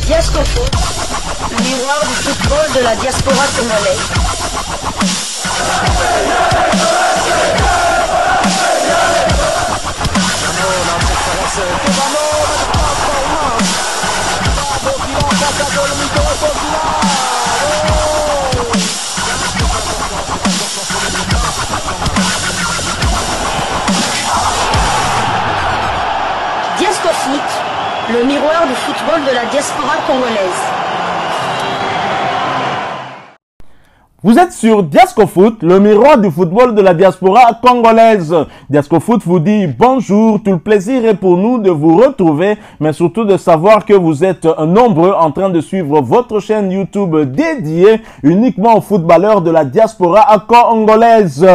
Diascofoot, le miroir du football de la diaspora congolaise. Diascofoot, le miroir du football de la diaspora congolaise. Vous êtes sur Diascofoot, le miroir du football de la diaspora congolaise. Diascofoot vous dit bonjour, tout le plaisir est pour nous de vous retrouver, mais surtout de savoir que vous êtes nombreux en train de suivre votre chaîne YouTube dédiée uniquement aux footballeurs de la diaspora congolaise.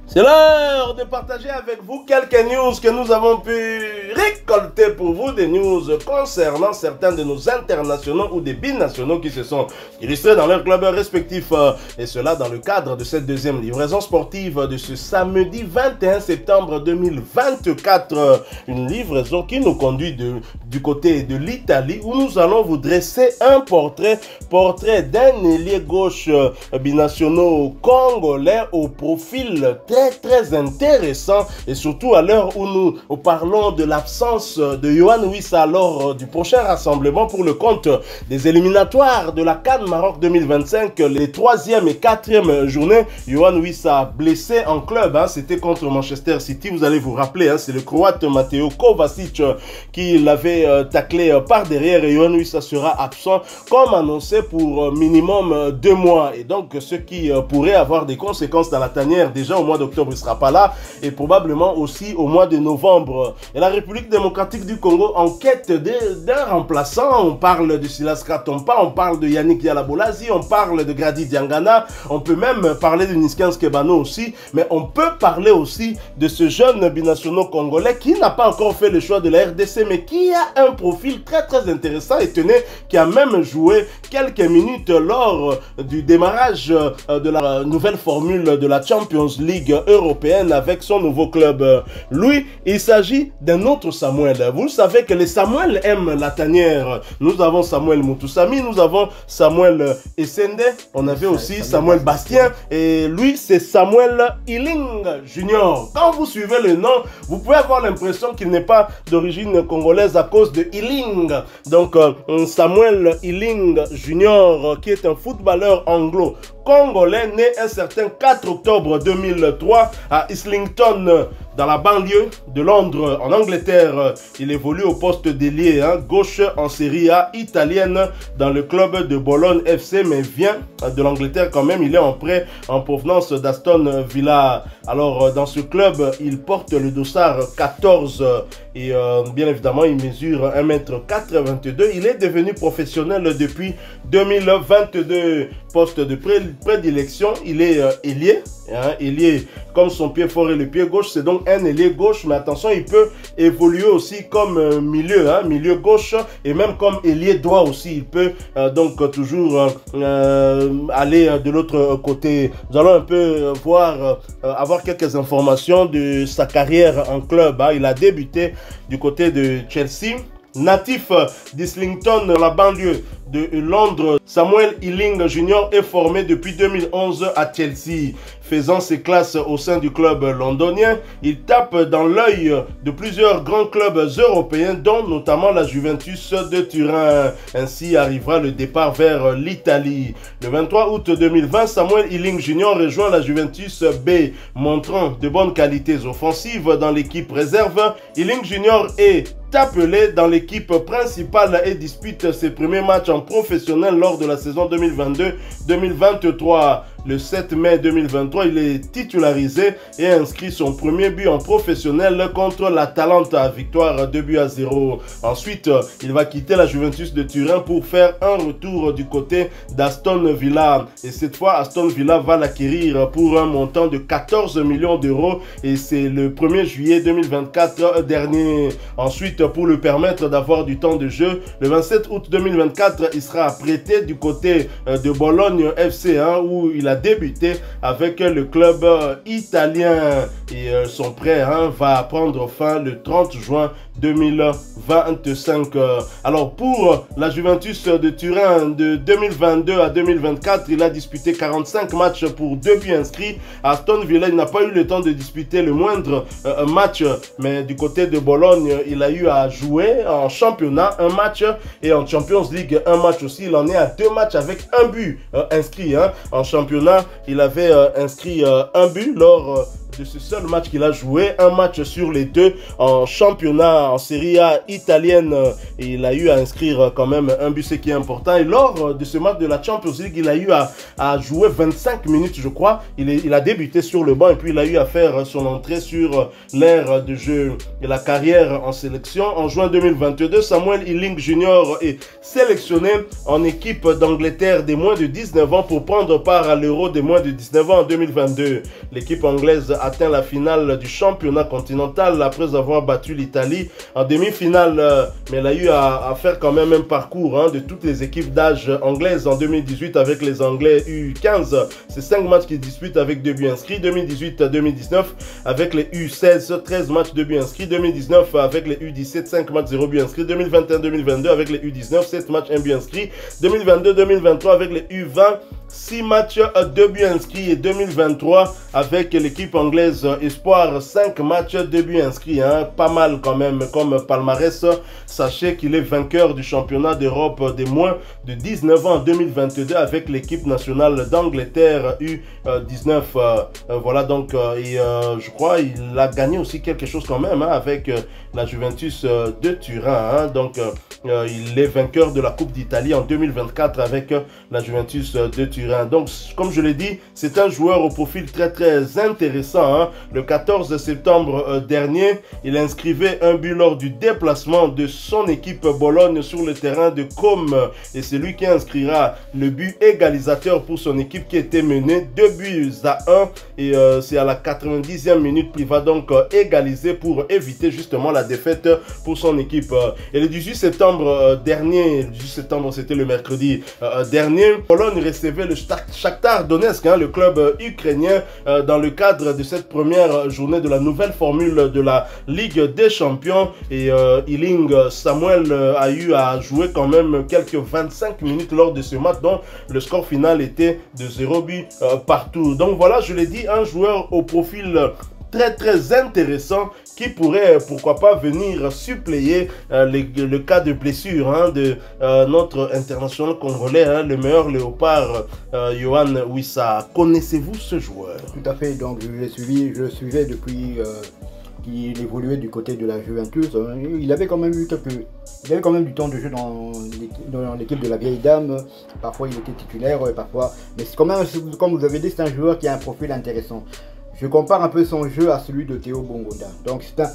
C'est l'heure de partager avec vous quelques news que nous avons pu récolter pour vous, des news concernant certains de nos internationaux ou des binationaux qui se sont illustrés dans leurs clubs respectifs, et cela dans le cadre de cette deuxième livraison sportive de ce samedi 21 septembre 2024, une livraison qui nous conduit du côté de l'Italie, où nous allons vous dresser un portrait d'un ailier gauche binationaux congolais au profil très intéressant, et surtout à l'heure où nous parlons de l'absence de Yohan Wissa lors du prochain rassemblement pour le compte des éliminatoires de la CAN Maroc 2025, les 3e et 4e journées. Yohan Wissa blessé en club, c'était contre Manchester City, vous allez vous rappeler, c'est le Croate Mateo Kovacic qui l'avait taclé par derrière, et Yohan Wissa sera absent comme annoncé pour minimum 2 mois, et donc ce qui pourrait avoir des conséquences dans la tanière déjà au mois d'octobre. Il ne sera pas là, et probablement aussi au mois de novembre. Et la République démocratique du Congo en quête d'un remplaçant. On parle de Silas Katompa, on parle de Yannick Yalabolazi, on parle de Grady Diangana, on peut même parler de Niskans Kebano aussi, mais on peut parler aussi de ce jeune binational congolais qui n'a pas encore fait le choix de la RDC, mais qui a un profil très intéressant, et tenez, qui a même joué quelques minutes lors du démarrage de la nouvelle formule de la Champions League européenne avec son nouveau club. Lui, il s'agit d'un autre Samuel. Vous savez que les Samuel aiment la tanière. Nous avons Samuel Moutoussami, nous avons Samuel Essende, on avait aussi Samuel Bastien, et lui c'est Samuel Iling Junior. Quand vous suivez le nom, vous pouvez avoir l'impression qu'il n'est pas d'origine congolaise à cause de Iling. Donc Samuel Iling Junior, qui est un footballeur anglo-congolais, né un certain 4 octobre 2003 à Islington, dans la banlieue de Londres, en Angleterre. Il évolue au poste d'ailier gauche en Serie A italienne dans le club de Bologne FC, mais vient de l'Angleterre quand même. Il est en prêt en provenance d'Aston Villa. Alors dans ce club, il porte le dossard 14 et bien évidemment il mesure 1m82. Il est devenu professionnel depuis 2022. Poste de prédilection, il est ailier. Ailier comme son pied fort et le pied gauche, c'est donc un ailier gauche, mais attention, il peut évoluer aussi comme milieu gauche, et même comme ailier droit aussi. Il peut donc toujours aller de l'autre côté. Nous allons un peu voir, avoir quelques informations de sa carrière en club. Il a débuté du côté de Chelsea. Natif d'Islington, la banlieue de Londres, Samuel Iling Junior est formé depuis 2011 à Chelsea. Faisant ses classes au sein du club londonien, il tape dans l'œil de plusieurs grands clubs européens, dont notamment la Juventus de Turin. Ainsi arrivera le départ vers l'Italie. Le 23 août 2020, Samuel Iling Junior rejoint la Juventus B, montrant de bonnes qualités offensives dans l'équipe réserve. Iling Junior est appelé dans l'équipe principale et dispute ses premiers matchs en professionnel lors de la saison 2022-2023. Le 7 mai 2023, il est titularisé et inscrit son premier but en professionnel contre l'Atalanta, victoire 2-0. Ensuite, il va quitter la Juventus de Turin pour faire un retour du côté d'Aston Villa. Et cette fois, Aston Villa va l'acquérir pour un montant de 14 millions d'euros, et c'est le 1er juillet 2024 dernier. Ensuite, pour lui permettre d'avoir du temps de jeu, le 27 août 2024, il sera prêté du côté de Bologne FC, où il a débuté avec le club italien, et son prêt va prendre fin le 30 juin 2024. 25. Alors pour la Juventus de Turin de 2022 à 2024, il a disputé 45 matchs pour 2 buts inscrits. Aston Villa, il n'a pas eu le temps de disputer le moindre match, mais du côté de Bologne, il a eu à jouer en championnat un match et en Champions League un match aussi. Il en est à 2 matchs avec un but inscrit. En championnat, il avait inscrit un but lors de ce seul match qu'il a joué, un match sur les 2 en championnat, en Serie A italienne, et il a eu à inscrire quand même un but, ce qui est important. Et lors de ce match de la Champions League, il a eu à jouer 25 minutes, je crois. Il a débuté sur le banc et puis il a eu à faire son entrée sur l'ère de jeu de la carrière en sélection. En juin 2022, Samuel Iling Jr. est sélectionné en équipe d'Angleterre des moins de 19 ans pour prendre part à l'Euro des moins de 19 ans en 2022. L'équipe anglaise atteint la finale du championnat continental après avoir battu l'Italie en demi-finale, mais elle a eu à faire quand même un parcours de toutes les équipes d'âge anglaises en 2018 avec les Anglais U15. C'est 5 matchs qu'ils disputent avec 2 buts inscrits. 2018-2019 avec les U16, 13 matchs, 2 buts inscrits. 2019 avec les U17, 5 matchs, 0 but inscrit. 2021-2022 avec les U19, 7 matchs, 1 but inscrit. 2022-2023 avec les U20, 6 matchs, 2 buts inscrits. Et 2023 avec l'équipe anglaise Espoir, 5 matchs, 2 buts inscrits. Pas mal quand même comme palmarès. Sachez qu'il est vainqueur du championnat d'Europe des moins de 19 ans en 2022 avec l'équipe nationale d'Angleterre U19. Voilà donc, et je crois il a gagné aussi quelque chose quand même avec la Juventus de Turin. Donc il est vainqueur de la Coupe d'Italie en 2024 avec la Juventus de Turin. Donc comme je l'ai dit, c'est un joueur au profil très intéressant. Le 14 septembre dernier, il inscrivait un but lors du déplacement de son équipe Bologne sur le terrain de Côme, et c'est lui qui inscrira le but égalisateur pour son équipe qui était menée 2 buts à 1, et c'est à la 90e minute qu'il va donc égaliser pour éviter justement la défaite pour son équipe. Et le 18 septembre dernier, le 18 septembre c'était le mercredi dernier, Bologne recevait le Shakhtar Donetsk, le club ukrainien, dans le cadre de cette première journée de la nouvelle formule de la Ligue des Champions, et Iling Samuel a eu à jouer quand même quelques 25 minutes lors de ce match dont le score final était de 0 but partout. Donc voilà, je l'ai dit, un joueur au profil très intéressant qui pourrait pourquoi pas venir suppléer le cas de blessure de notre international congolais, le meilleur léopard, Yohan Wissa. Connaissez-vous ce joueur? Tout à fait, donc je le suivais depuis qu'il évoluait du côté de la Juventus. Il avait quand même eu du temps de jeu dans l'équipe de la vieille dame. Parfois il était titulaire, parfois, mais c'est quand même, comme vous avez dit, c'est un joueur qui a un profil intéressant. Je compare un peu son jeu à celui de Théo Bongonda. Donc c'est un...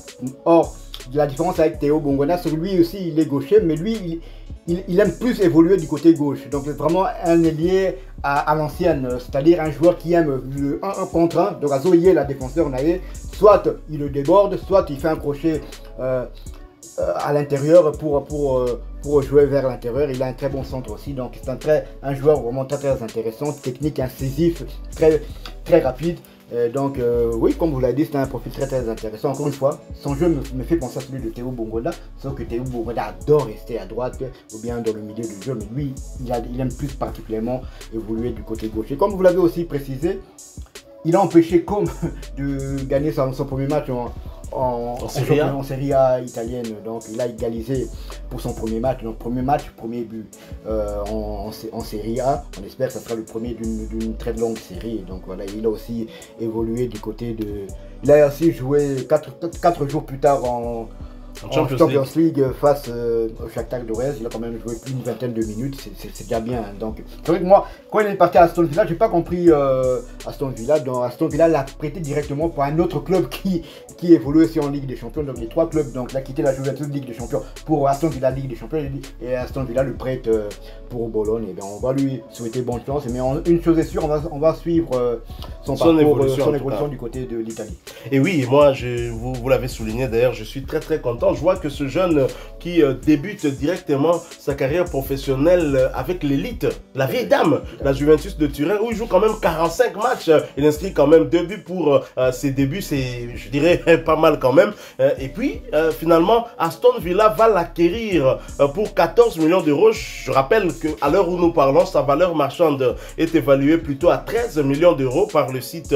Or, la différence avec Théo Bongonda, c'est que lui aussi il est gaucher, mais lui il aime plus évoluer du côté gauche. Donc c'est vraiment un ailier à l'ancienne, c'est-à-dire un joueur qui aime le 1 contre 1. Donc Azoye, la défenseur naïe, soit il le déborde, soit il fait un crochet à l'intérieur pour jouer vers l'intérieur. Il a un très bon centre aussi, donc c'est un joueur vraiment très intéressant, technique, incisif, très rapide. Donc oui, comme vous l'avez dit, c'est un profil très intéressant. Encore une fois, son jeu me fait penser à celui de Théo Bongonda, sauf que Théo Bongonda adore rester à droite ou bien dans le milieu du jeu, mais lui, il aime plus particulièrement évoluer du côté gauche. Et comme vous l'avez aussi précisé, il a empêché Côme de gagner son premier match en Serie A italienne. Donc il a égalisé pour son premier match. Donc premier but en Serie A. On espère que ça sera le premier d'une très longue série. Donc voilà, il a aussi évolué du côté de... Il a aussi joué 4 jours plus tard en Champions League face au Shakhtar Donetsk. Il a quand même joué plus d'une vingtaine de minutes, c'est déjà bien. Donc c'est vrai que moi, quand il est parti à Aston Villa, j'ai pas compris Aston Villa. Dans Aston Villa l'a prêté directement pour un autre club qui évolue aussi en Ligue des Champions. Donc les 3 clubs, donc il a quitté la Juventus Ligue des Champions pour Aston Villa Ligue des Champions, et Aston Villa le prête pour Bologne. Et bien on va lui souhaiter bonne chance. Mais une chose est sûre, on va suivre son parcours, son évolution du côté de l'Italie. Et oui, moi vous l'avez souligné d'ailleurs, je suis très content quand je vois que ce jeune qui débute directement sa carrière professionnelle avec l'élite, la vieille dame, la Juventus de Turin, où il joue quand même 45 matchs. Il inscrit quand même 2 buts pour ses débuts, c'est, je dirais, pas mal quand même. Et puis, finalement, Aston Villa va l'acquérir pour 14 millions d'euros. Je rappelle qu'à l'heure où nous parlons, sa valeur marchande est évaluée plutôt à 13 millions d'euros par le site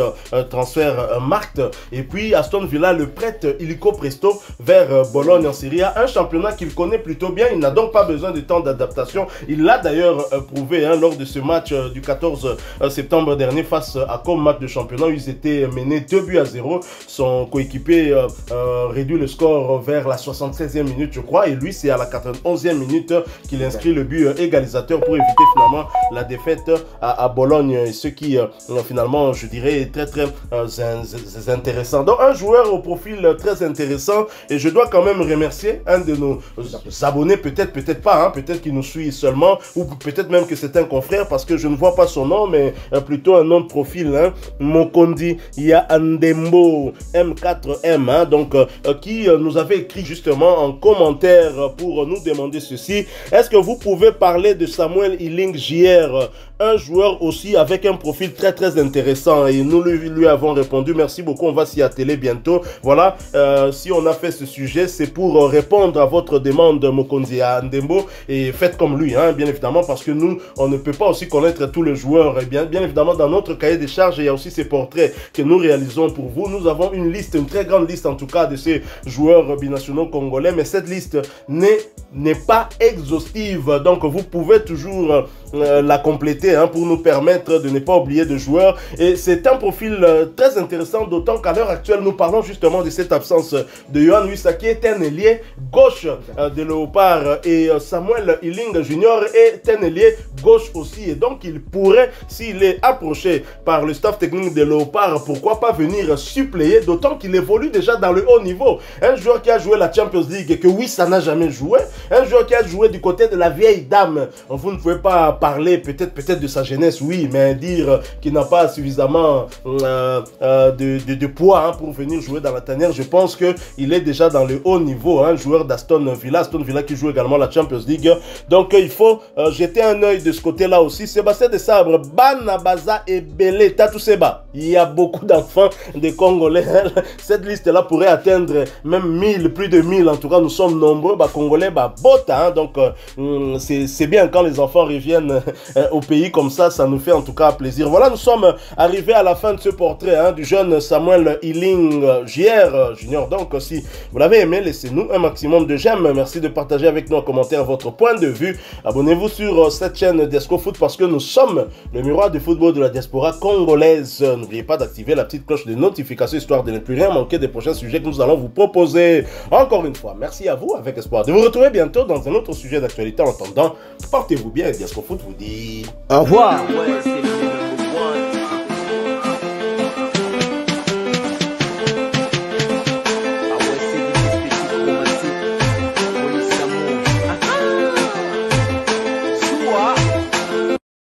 Transfermarkt. Et puis, Aston Villa le prête illico presto vers Bologne en Serie A, un championnat qu'il connaît plutôt bien. Il n'a donc pas besoin de temps d'adaptation. Il l'a d'ailleurs prouvé lors de ce match du 14 septembre dernier face à Com, match de championnat où ils étaient menés 2-0. Son coéquipier réduit le score vers la 76e minute, je crois, et lui c'est à la 91e minute qu'il inscrit le but égalisateur pour éviter finalement la défaite à Bologne, ce qui finalement, je dirais, est très intéressant. Donc un joueur au profil très intéressant, et je dois quand même remercier un de nos abonnés, peut-être pas, peut-être qu'il nous suit seulement, ou peut-être même que c'est un confrère, parce que je ne vois pas son nom, mais plutôt un nom de profil, Mokondi Yaandembo M4M, donc qui nous avait écrit justement en commentaire pour nous demander ceci: est-ce que vous pouvez parler de Samuel Iling JR, un joueur aussi avec un profil très intéressant? Et nous lui avons répondu merci beaucoup, on va s'y atteler bientôt. Voilà, si on a fait ce sujet, c'est pour répondre à votre demande, Mokondi Yaandembo, et faites comme lui, bien évidemment, parce que nous, on ne peut pas aussi connaître tous les joueurs. Et bien évidemment, dans notre cahier des charges, il y a aussi ces portraits que nous réalisons pour vous. Nous avons une liste, une très grande liste en tout cas, de ces joueurs binationaux congolais, mais cette liste n'est pas exhaustive, donc vous pouvez toujours la compléter pour nous permettre de ne pas oublier de joueurs. Et c'est un profil très intéressant, d'autant qu'à l'heure actuelle, nous parlons justement de cette absence de Yohan Wissa, qui est un ailier gauche de Léopard, et Samuel Iling Junior est un ailier gauche aussi, et donc il pourrait, s'il est approché par le staff technique de Léopard, pourquoi pas venir suppléer, d'autant qu'il évolue déjà dans le haut niveau. Un joueur qui a joué la Champions League et que Wissa n'a jamais joué, un joueur qui a joué du côté de la vieille dame. Vous ne pouvez pas parler peut-être de sa jeunesse, oui, mais dire qu'il n'a pas suffisamment de poids pour venir jouer dans la tanière, je pense qu'il est déjà dans le haut niveau, un joueur d'Aston Villa qui joue également la Champions League. Donc il faut jeter un œil de ce côté-là aussi. Sébastien de Sabre, Banabaza et Belé, Tatou Seba. Il y a beaucoup d'enfants de Congolais. Cette liste-là pourrait atteindre même 1000, plus de 1000 en tout cas. Nous sommes nombreux, Congolais, Bota. Donc c'est bien quand les enfants reviennent au pays comme ça, ça nous fait en tout cas plaisir. Voilà, nous sommes arrivés à la fin de ce portrait du jeune Samuel Iling JR Junior. Donc si vous l'avez aimé, laissez-nous un maximum de j'aime. Merci de partager avec nous en commentaire votre point de vue. Abonnez-vous sur cette chaîne Diasco Foot parce que nous sommes le miroir du football de la diaspora congolaise. N'oubliez pas d'activer la petite cloche de notification histoire de ne plus rien manquer des prochains sujets que nous allons vous proposer. Encore une fois, merci à vous, avec espoir de vous retrouver bientôt dans un autre sujet d'actualité. En attendant, portez-vous bien et Diasco Foot vous dit au revoir.